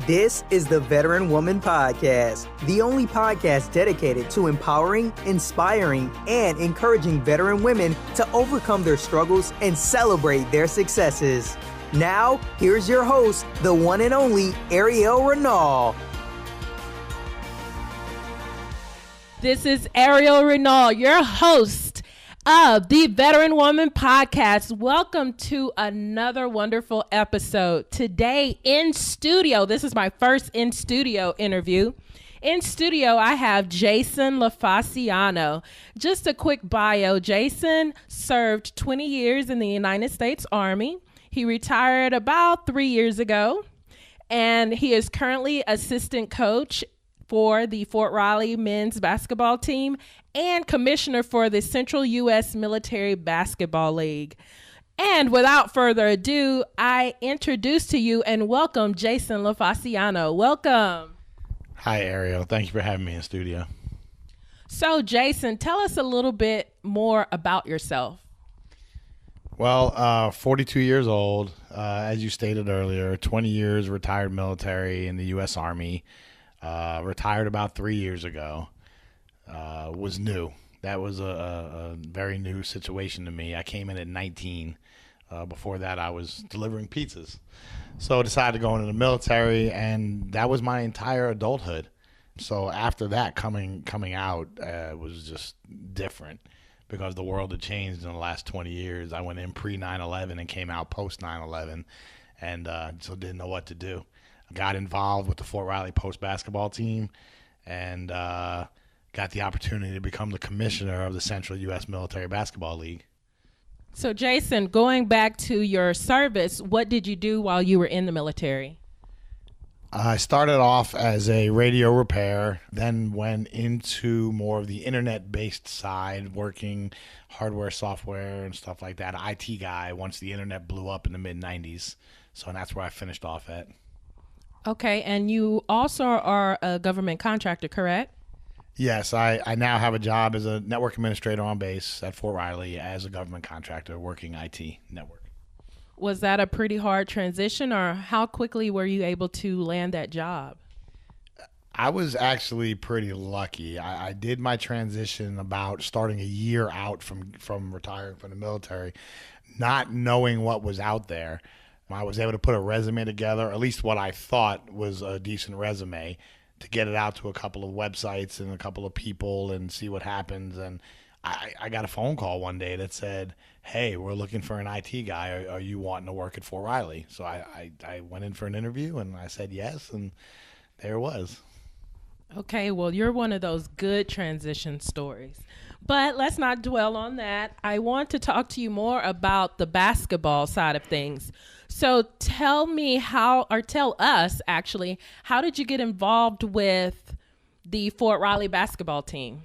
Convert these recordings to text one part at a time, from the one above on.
This is the Veteran Woman Podcast, the only podcast dedicated to empowering, inspiring, and encouraging veteran women to overcome their struggles and celebrate their successes. Now, here's your host, the one and only Ariel Renault. This is Ariel Renault, your host of the Veteran Woman Podcast. Welcome to another wonderful episode. Today in studio, this is my first in studio interview. In studio, I have Jason Lafasciano. Just a quick bio. Jason served 20 years in the United States Army. He retired about 3 years ago, and he is currently assistant coach for the Fort Riley men's basketball team and commissioner for the Central U.S. Military Basketball League. And without further ado, I introduce to you and welcome Jason Lafasciano. Welcome. Hi, Ariel. Thank you for having me in studio. So, Jason, tell us a little bit more about yourself. Well, 42 years old, as you stated earlier, 20 years retired military in the U.S. Army. Retired about 3 years ago. Was new. That was a very new situation to me. I came in at 19. Before that, I was delivering pizzas. So I decided to go into the military, and that was my entire adulthood. So after that, coming out was just different because the world had changed in the last 20 years. I went in pre-9/11 and came out post-9/11, and so didn't know what to do. Got involved with the Fort Riley Post basketball team and got the opportunity to become the commissioner of the Central U.S. Military Basketball League. So, Jason, going back to your service, what did you do while you were in the military? I started off as a radio repair, then went into more of the internet-based side, working hardware, software, and stuff like that. IT guy once the internet blew up in the mid-90s. So that's where I finished off at. Okay, and you also are a government contractor, correct? Yes, I now have a job as a network administrator on base at Fort Riley as a government contractor working IT network. Was that a pretty hard transition, or how quickly were you able to land that job? I was actually pretty lucky. I did my transition about starting a year out from retiring from the military, not knowing what was out there. I was able to put a resume together, at least what I thought was a decent resume, to get it out to a couple of websites and a couple of people and see what happens. And I got a phone call one day that said, hey, we're looking for an IT guy. Are you wanting to work at Fort Riley? So I went in for an interview and I said yes, and there it was. Okay, well, you're one of those good transition stories. But let's not dwell on that. I want to talk to you more about the basketball side of things. So tell us, how did you get involved with the Fort Riley basketball team?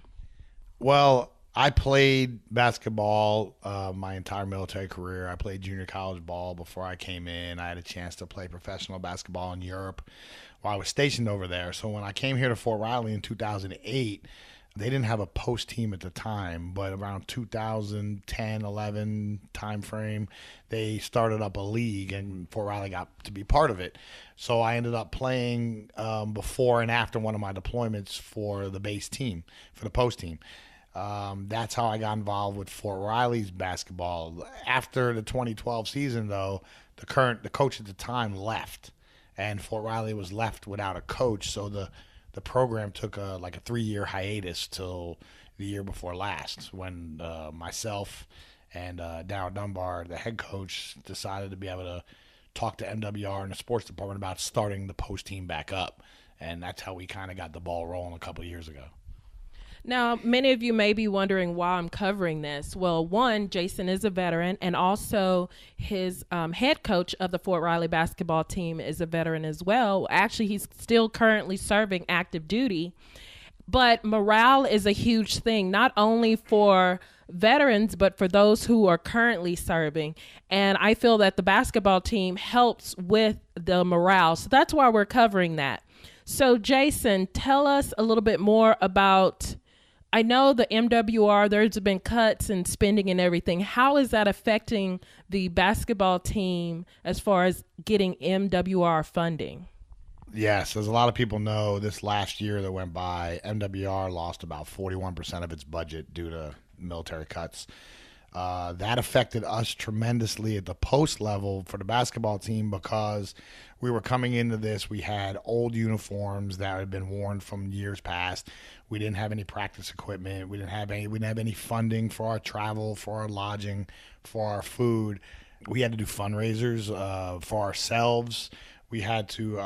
Well, I played basketball my entire military career. I played junior college ball before I came in. I had a chance to play professional basketball in Europe while I was stationed over there. So when I came here to Fort Riley in 2008, they didn't have a post team at the time, but around 2010, 11 time frame, they started up a league, and Fort Riley got to be part of it. So I ended up playing before and after one of my deployments for the base team, for the post team. That's how I got involved with Fort Riley's basketball. After the 2012 season, though, the coach at the time left, and Fort Riley was left without a coach, so the program took a 3-year hiatus till the year before last when myself and Darryl Dunbar, the head coach, decided to be able to talk to MWR and the sports department about starting the post team back up. And that's how we kind of got the ball rolling a couple of years ago. Now, many of you may be wondering why I'm covering this. Well, one, Jason is a veteran, and also his head coach of the Fort Riley basketball team is a veteran as well. Actually, he's still currently serving active duty. But morale is a huge thing, not only for veterans, but for those who are currently serving. And I feel that the basketball team helps with the morale. So that's why we're covering that. So, Jason, tell us a little bit more about, I know the MWR, there's been cuts and spending and everything. How is that affecting the basketball team as far as getting MWR funding? Yes, as a lot of people know, this last year that went by, MWR lost about 41% of its budget due to military cuts. That affected us tremendously at the post level for the basketball team because we were coming into this. We had old uniforms that had been worn from years past. We didn't have any practice equipment. We didn't have any funding for our travel, for our lodging, for our food. We had to do fundraisers for ourselves. We had to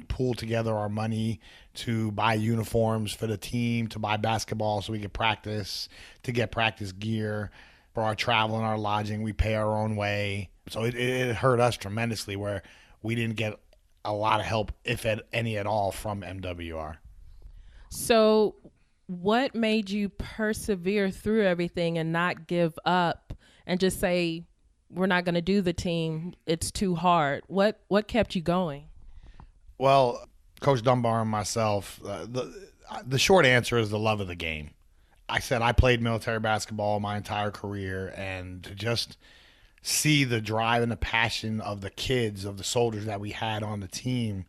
pool together our money to buy uniforms for the team, to buy basketball so we could practice, to get practice gear. For our travel and our lodging, we pay our own way. So it hurt us tremendously where we didn't get a lot of help, if any at all, from MWR. So what made you persevere through everything and not give up and just say, we're not going to do the team, it's too hard? What kept you going? Well, Coach Dunbar and myself, the short answer is the love of the game. I said I played military basketball my entire career, and to just see the drive and the passion of the kids, of the soldiers that we had on the team,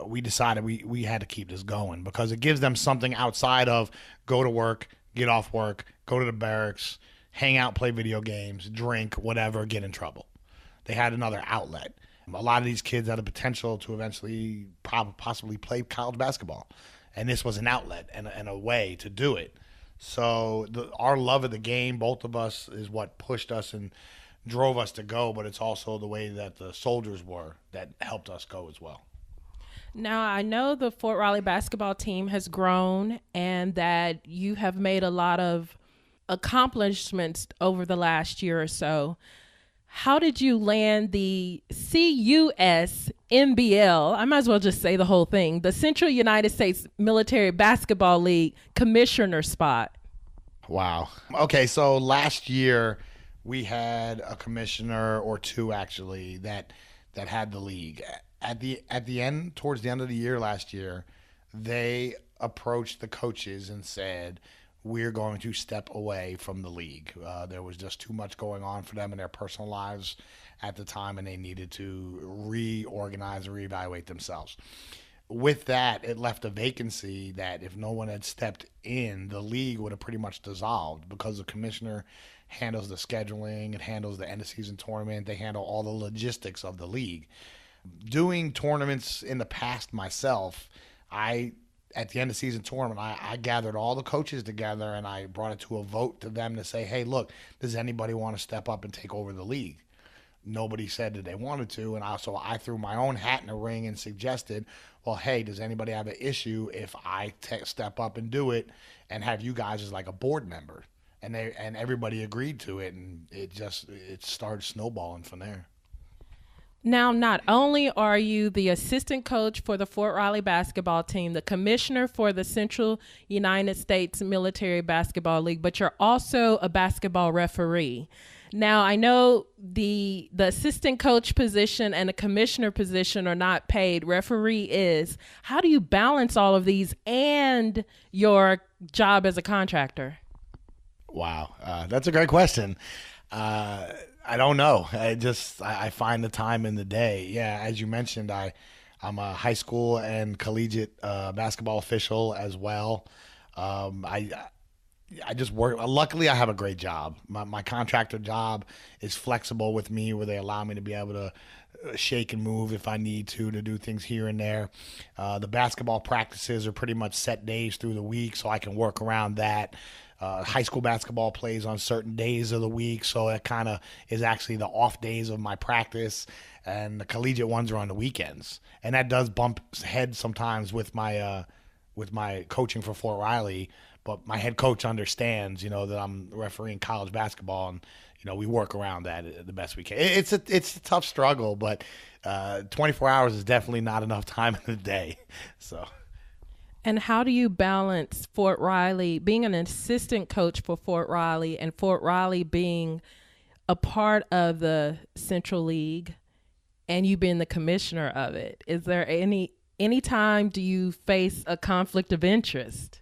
we decided we had to keep this going because it gives them something outside of go to work, get off work, go to the barracks, hang out, play video games, drink, whatever, get in trouble. They had another outlet. A lot of these kids had the potential to eventually possibly play college basketball, and this was an outlet and a way to do it. So our love of the game, both of us, is what pushed us and drove us to go, but it's also the way that the soldiers were that helped us go as well. Now, I know the Fort Riley basketball team has grown and that you have made a lot of accomplishments over the last year or so. How did you land the USMBL? I might as well just say the whole thing. The Central United States Military Basketball League commissioner spot. Wow. Okay, so last year we had a commissioner or two actually that had the league. Towards the end of the year last year, they approached the coaches and said, we're going to step away from the league. There was just too much going on for them in their personal lives at the time, and they needed to reorganize and reevaluate themselves. With that, it left a vacancy that if no one had stepped in, the league would have pretty much dissolved because the commissioner handles the scheduling, it handles the end-of-season tournament, they handle all the logistics of the league. Doing tournaments in the past myself, at the end of season tournament, I gathered all the coaches together and I brought it to a vote to them to say, hey, look, does anybody want to step up and take over the league? Nobody said that they wanted to, and so I threw my own hat in the ring and suggested, well, hey, does anybody have an issue if I step up and do it and have you guys as like a board member? And everybody agreed to it, and it started snowballing from there. Now, not only are you the assistant coach for the Fort Riley basketball team, the commissioner for the Central United States Military Basketball League, but you're also a basketball referee. Now, I know the assistant coach position and the commissioner position are not paid. Referee is. How do you balance all of these and your job as a contractor? Wow, that's a great question. I don't know. I find the time in the day. Yeah, as you mentioned, I'm a high school and collegiate basketball official as well. I just work. Luckily, I have a great job. My contractor job is flexible with me, where they allow me to be able to shake and move if I need to do things here and there. The basketball practices are pretty much set days through the week, so I can work around that. High school basketball plays on certain days of the week, so it kind of is actually the off days of my practice, and the collegiate ones are on the weekends. And that does bump heads sometimes with my coaching for Fort Riley, but my head coach understands, that I'm refereeing college basketball, and we work around that the best we can. It's a tough struggle, but 24 hours is definitely not enough time in the day. So. And how do you balance Fort Riley, being an assistant coach for Fort Riley, and Fort Riley being a part of the Central League and you being the commissioner of it? Is there any time do you face a conflict of interest?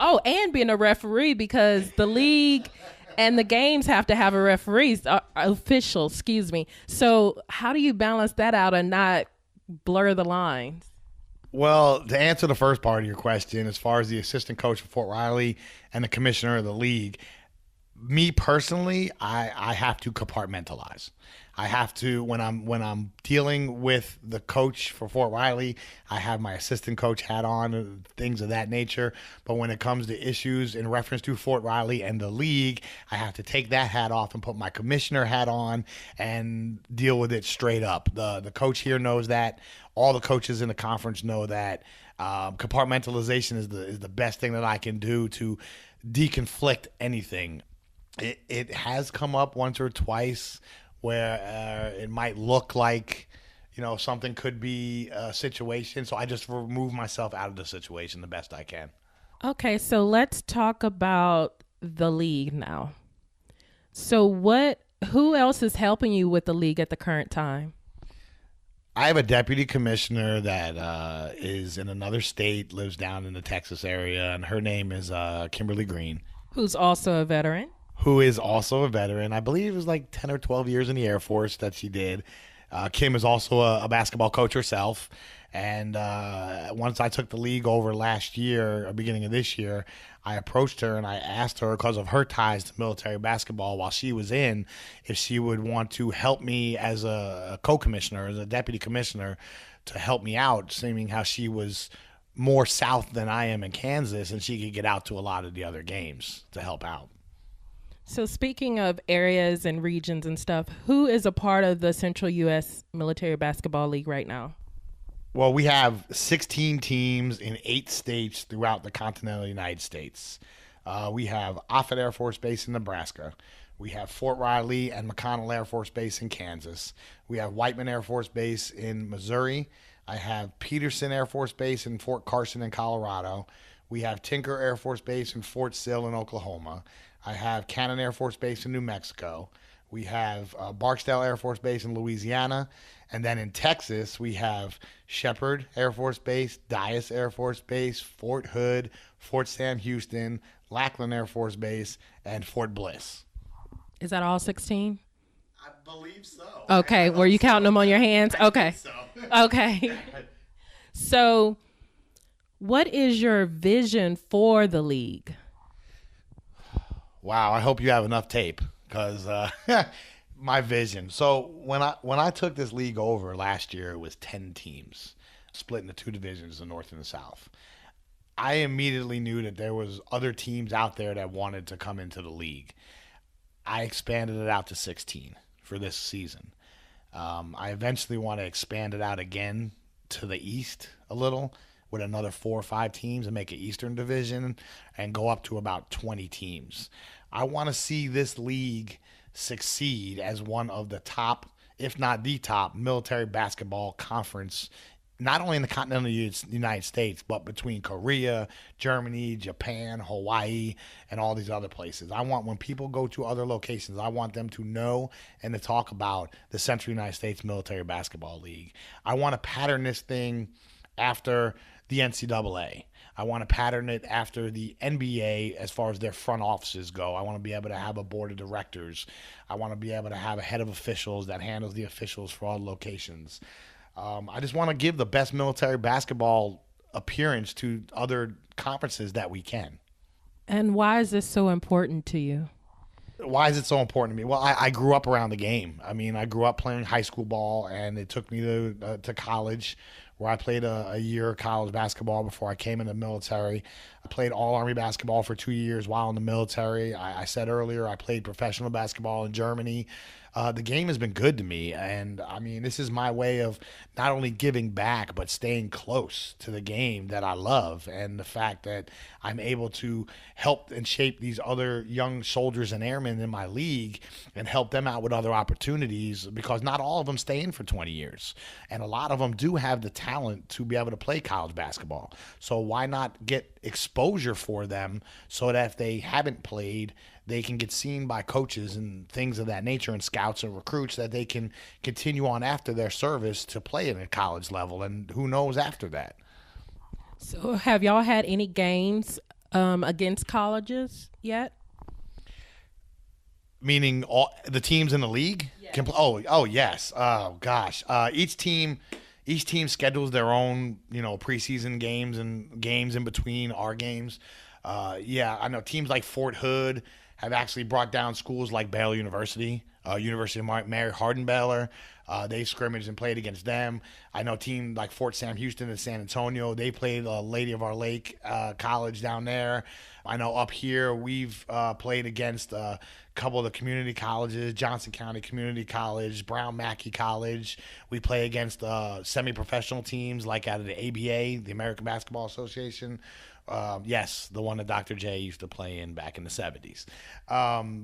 Oh, and being a referee, because the league and the games have to have a referee, official, excuse me. So how do you balance that out and not blur the lines? Well, to answer the first part of your question, as far as the assistant coach for Fort Riley and the commissioner of the league, me personally, I have to compartmentalize. I have to when I'm dealing with the coach for Fort Riley, I have my assistant coach hat on, things of that nature. But when it comes to issues in reference to Fort Riley and the league, I have to take that hat off and put my commissioner hat on and deal with it straight up. The coach here knows that. All the coaches in the conference know that. Compartmentalization is the best thing that I can do to deconflict anything. It has come up once or twice where it might look like, something could be a situation. So I just remove myself out of the situation the best I can. Okay, so let's talk about the league now. So who else is helping you with the league at the current time? I have a deputy commissioner that is in another state, lives down in the Texas area, and her name is Kimberly Green. Who's also a veteran. Who is also a veteran. I believe it was like 10 or 12 years in the Air Force that she did. Kim is also a basketball coach herself. And once I took the league over last year, beginning of this year, I approached her and I asked her, because of her ties to military basketball while she was in, if she would want to help me as a co-commissioner, as a deputy commissioner, to help me out, seeming how she was more south than I am in Kansas, and she could get out to a lot of the other games to help out. So speaking of areas and regions and stuff, who is a part of the Central U.S. Military Basketball League right now? Well, we have 16 teams in 8 states throughout the continental United States. We have Offutt Air Force Base in Nebraska. We have Fort Riley and McConnell Air Force Base in Kansas. We have Whiteman Air Force Base in Missouri. I have Peterson Air Force Base in Fort Carson in Colorado. We have Tinker Air Force Base in Fort Sill in Oklahoma. I have Cannon Air Force Base in New Mexico. We have Barksdale Air Force Base in Louisiana. And then in Texas, we have Shepherd Air Force Base, Dyess Air Force Base, Fort Hood, Fort Sam Houston, Lackland Air Force Base, and Fort Bliss. Is that all 16? I believe so. Okay. Were you counting them on your hands? Okay. So. Okay. So what is your vision for the league? Wow, I hope you have enough tape, because my vision. So when I took this league over last year, it was 10 teams, split into 2 divisions, the North and the South. I immediately knew that there was other teams out there that wanted to come into the league. I expanded it out to 16 for this season. I eventually want to expand it out again to the East a little, with another 4 or 5 teams, and make an Eastern division and go up to about 20 teams. I want to see this league succeed as one of the top, if not the top, military basketball conference, not only in the continental United States, but between Korea, Germany, Japan, Hawaii, and all these other places. I want, when people go to other locations, I want them to know and to talk about the Central United States Military Basketball League. I want to pattern this thing after the NCAA. I want to pattern it after the NBA as far as their front offices go. I want to be able to have a board of directors. I want to be able to have a head of officials that handles the officials for all locations. I just want to give the best military basketball appearance to other conferences that we can. And why is this so important to you? Why is it so important to me? Well, I grew up around the game. I mean, I grew up playing high school ball, and it took me to college, where I played a year of college basketball before I came into the military. I played all-Army basketball for 2 years while in the military. I said earlier I played professional basketball in Germany. The game has been good to me, and I mean, this is my way of not only giving back, but staying close to the game that I love, and the fact that I'm able to help and shape these other young soldiers and airmen in my league and help them out with other opportunities, because not all of them stay in for 20 years, and a lot of them do have the talent to be able to play college basketball. So why not get exposure for them, so that if they haven't played, they can get seen by coaches and things of that nature, and scouts and recruits, that they can continue on after their service to play at a college level, and who knows after that. So have y'all had any games against colleges yet? Meaning all the teams in the league? Yes. Oh yes. Oh gosh. Each team each team schedules their own, preseason games and games in between our games. I know teams like Fort Hood have actually brought down schools like Baylor University, University of Mary Hardin-Baylor. They scrimmaged and played against them. I know a team like Fort Sam Houston in San Antonio. They played Lady of Our Lake College down there. I know up here we've played against a couple of the community colleges, Johnson County Community College, Brown Mackey College. We play against semi-professional teams like out of the ABA, the American Basketball Association. Yes, the one that Dr. J used to play in back in the 70s,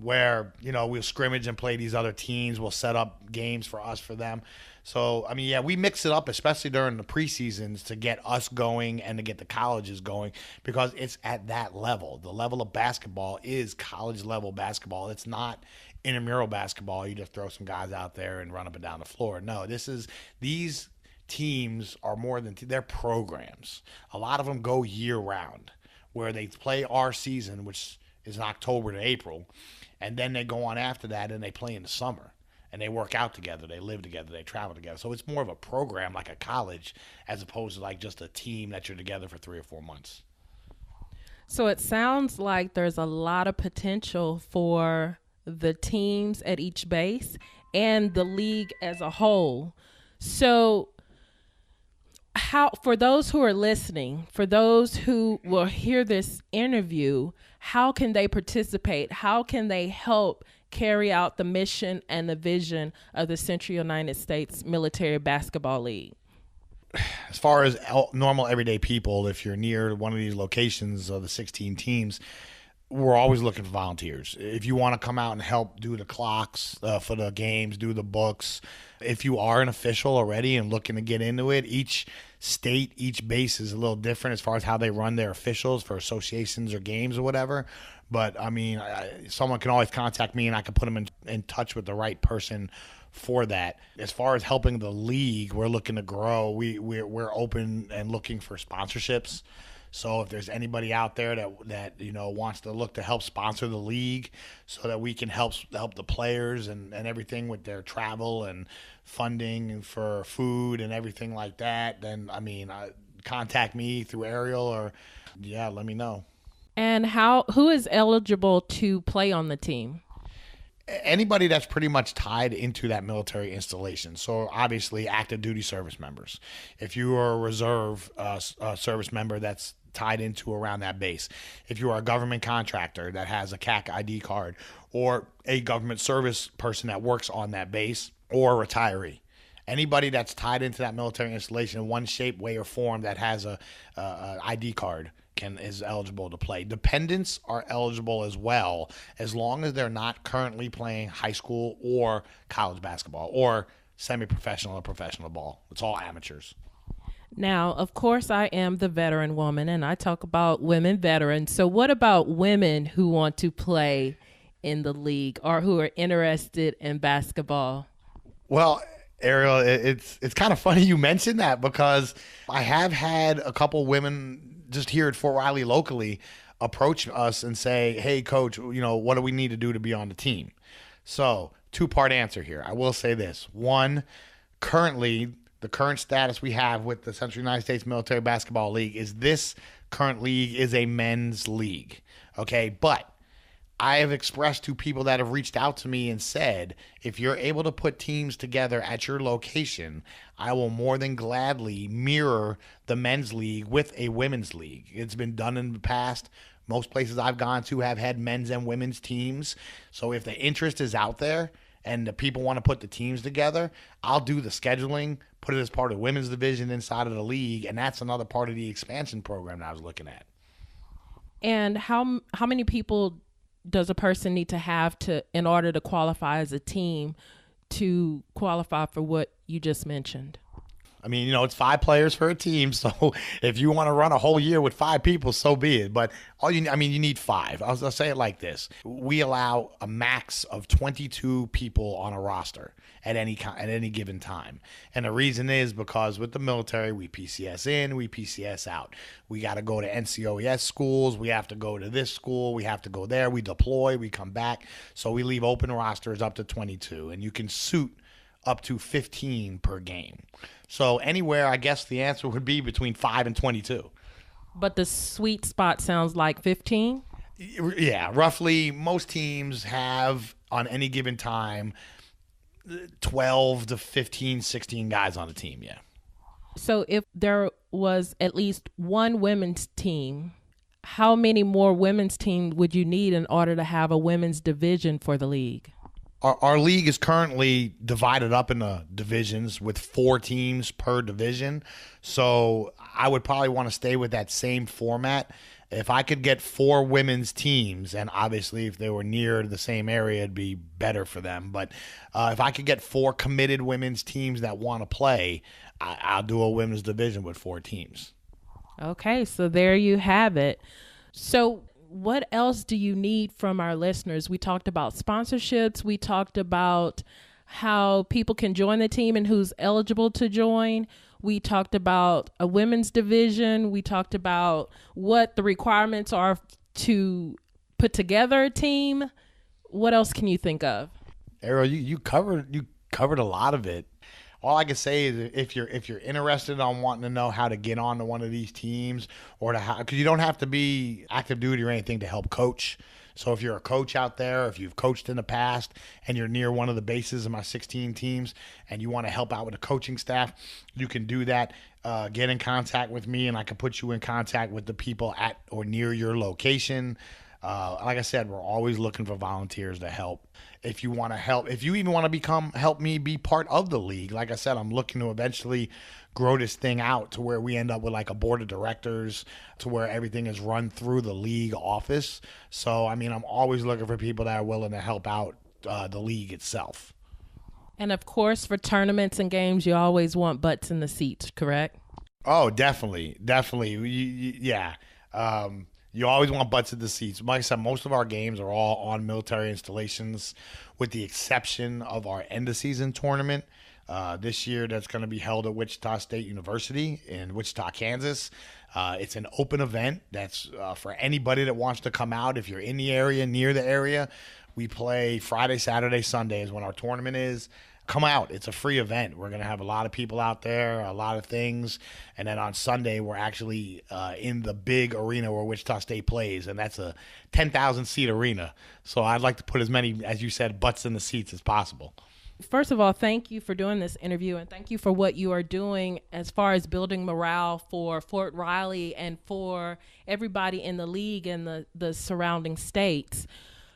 where, we'll scrimmage and play these other teams. We'll set up games for us, for them. So, we mix it up, especially during the preseasons, to get us going and to get the colleges going, because it's at that level. The level of basketball is college-level basketball. It's not intramural basketball. You just throw some guys out there and run up and down the floor. No, these teams are more than they're programs. A lot of them go year round, where they play our season, which is October to April, and then they go on after that and they play in the summer, and they work out together, they live together, they travel together. So it's more of a program like a college, as opposed to like just a team that you're together for 3 or 4 months. So it sounds like there's a lot of potential for the teams at each base and the league as a whole. So for those who are listening, for those who will hear this interview, how can they participate? How can they help carry out the mission and the vision of the Central United States Military Basketball League? As far as normal everyday people, if you're near one of these locations of the 16 teams, we're always looking for volunteers. If you want to come out and help do the clocks for the games, do the books. If you are an official already and looking to get into it, each state, each base is a little different as far as how they run their officials for associations or games or whatever. But, someone can always contact me and I can put them in touch with the right person for that. As far as helping the league, we're looking to grow. We're open and looking for sponsorships. So if there's anybody out there that wants to look to help sponsor the league, so that we can help the players and everything with their travel and funding and for food and everything like that, then contact me through Ariel or let me know. And who is eligible to play on the team? Anybody that's pretty much tied into that military installation. So obviously active duty service members. If you are a reserve service member that's tied into around that base. If you are a government contractor that has a CAC ID card, or a government service person that works on that base, or a retiree. Anybody that's tied into that military installation in one shape, way, or form that has a ID card is eligible to play. Dependents are eligible as well, as long as they're not currently playing high school or college basketball or semi-professional or professional ball. It's all amateurs. Now, of course, I am the veteran woman, and I talk about women veterans. So what about women who want to play in the league or who are interested in basketball? Well, Ariel, it's kind of funny you mentioned that, because I have had a couple women just here at Fort Riley locally approach us and say, hey, coach, what do we need to do to be on the team? So 2-part answer here. I will say this. One, currently, the current status we have with the Central United States Military Basketball League is this current league is a men's league. Okay, but I have expressed to people that have reached out to me and said, if you're able to put teams together at your location, I will more than gladly mirror the men's league with a women's league. It's been done in the past. Most places I've gone to have had men's and women's teams. So if the interest is out there and the people want to put the teams together, I'll do the scheduling, put it as part of the women's division inside of the league, and that's another part of the expansion program that I was looking at. And how many people does a person need to have in order to qualify as a team to qualify for what you just mentioned? It's 5 players for a team. So if you want to run a whole year with 5 people, so be it. But you need 5. I'll say it like this. We allow a max of 22 people on a roster at any given time. And the reason is because with the military, we PCS in, we PCS out. We got to go to NCOES schools. We have to go to this school. We have to go there. We deploy. We come back. So we leave open rosters up to 22. And you can suit up to 15 per game. So anywhere, I guess the answer would be between 5 and 22. But the sweet spot sounds like 15? Yeah, roughly most teams have on any given time 12 to 15, 16 guys on a team, yeah. So if there was at least one women's team, how many more women's teams would you need in order to have a women's division for the league? Our league is currently divided up into divisions with 4 teams per division. So I would probably want to stay with that same format. If I could get 4 women's teams, and obviously if they were near the same area, it'd be better for them. But if I could get 4 committed women's teams that want to play, I'll do a women's division with 4 teams. Okay, so there you have it. So what else do you need from our listeners? We talked about sponsorships. We talked about how people can join the team and who's eligible to join. We talked about a women's division. We talked about what the requirements are to put together a team. What else can you think of? Ariel, you covered a lot of it. All I can say is if you're interested on wanting to know how to get onto one of these teams, or because you don't have to be active duty or anything to help coach. So if you're a coach out there, if you've coached in the past and you're near one of the bases of my 16 teams and you want to help out with the coaching staff, you can do that. Get in contact with me and I can put you in contact with the people at or near your location. Like I said, we're always looking for volunteers to help. If you want to help, if you even want to help me be part of the league, like I said, I'm looking to eventually grow this thing out to where we end up with like a board of directors, to where everything is run through the league office. So, I mean, I'm always looking for people that are willing to help out the league itself. And of course, for tournaments and games, you always want butts in the seats, correct? Oh, definitely. Yeah. You always want butts in the seats. Like I said, most of our games are all on military installations, with the exception of our end-of-season tournament. This year, that's going to be held at Wichita State University in Wichita, Kansas. It's an open event. That's for anybody that wants to come out. If you're in the area, near the area, we play Friday, Saturday, Sunday is when our tournament is. Come out. It's a free event. We're going to have a lot of people out there, a lot of things. And then on Sunday, we're actually in the big arena where Wichita State plays, and that's a 10,000-seat arena. So I'd like to put as many, as you said, butts in the seats as possible. First of all, thank you for doing this interview, and thank you for what you are doing as far as building morale for Fort Riley and for everybody in the league and the surrounding states.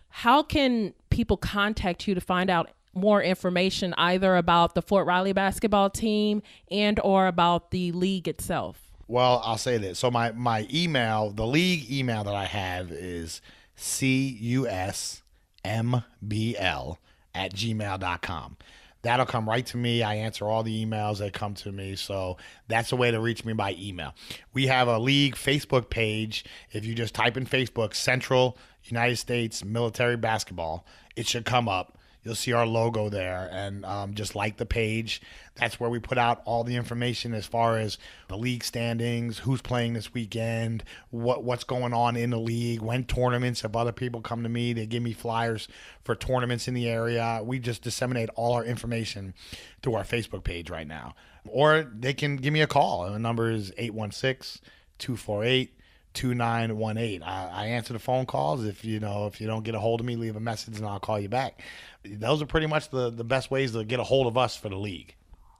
How can people contact you to find out more information either about the Fort Riley basketball team and or about the league itself? Well, I'll say this. So my email, the league email that I have is CUSMBL@gmail.com. That'll come right to me. I answer all the emails that come to me. So that's a way to reach me by email. We have a league Facebook page. If you just type in Facebook, Central United States Military Basketball, it should come up. You'll see our logo there, and just like the page. That's where we put out all the information as far as the league standings, who's playing this weekend, what's going on in the league, when tournaments. If other people come to me, they give me flyers for tournaments in the area. We just disseminate all our information through our Facebook page right now. Or they can give me a call. The number is 816-248-2918. I answer the phone calls. If you don't get a hold of me, leave a message and I'll call you back. Those are pretty much the best ways to get a hold of us for the league.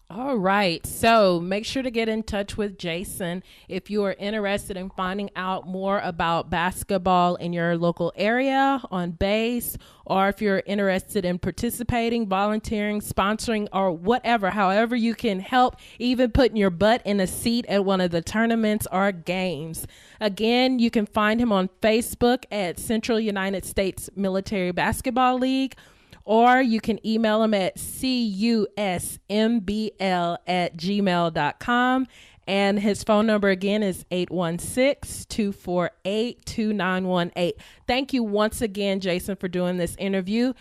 All right. So make sure to get in touch with Jason if you are interested in finding out more about basketball in your local area on base, or if you're interested in participating, volunteering, sponsoring, or whatever, however you can help, even putting your butt in a seat at one of the tournaments or games. Again, you can find him on Facebook at Central United States Military Basketball League, or you can email him at cusmbl@gmail.com. And his phone number again is 816-248-2918. Thank you once again, Jason, for doing this interview.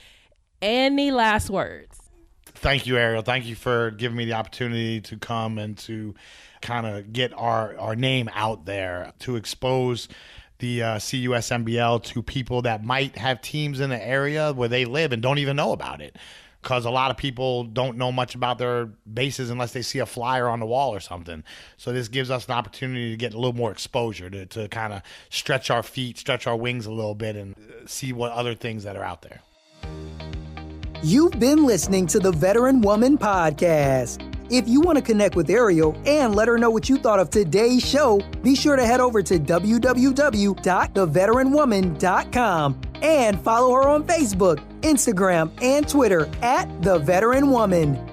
Any last words? Thank you, Ariel. Thank you for giving me the opportunity to come and to kind of get our name out there, to expose the CUSMBL to people that might have teams in the area where they live and don't even know about it. because a lot of people don't know much about their bases unless they see a flyer on the wall or something. So this gives us an opportunity to get a little more exposure, to kind of stretch our feet, stretch our wings a little bit, and see what other things that are out there. You've been listening to the Veteran Woman Podcast. If you want to connect with Ariel and let her know what you thought of today's show, be sure to head over to www.theveteranwoman.com and follow her on Facebook, Instagram, and Twitter @The Veteran Woman.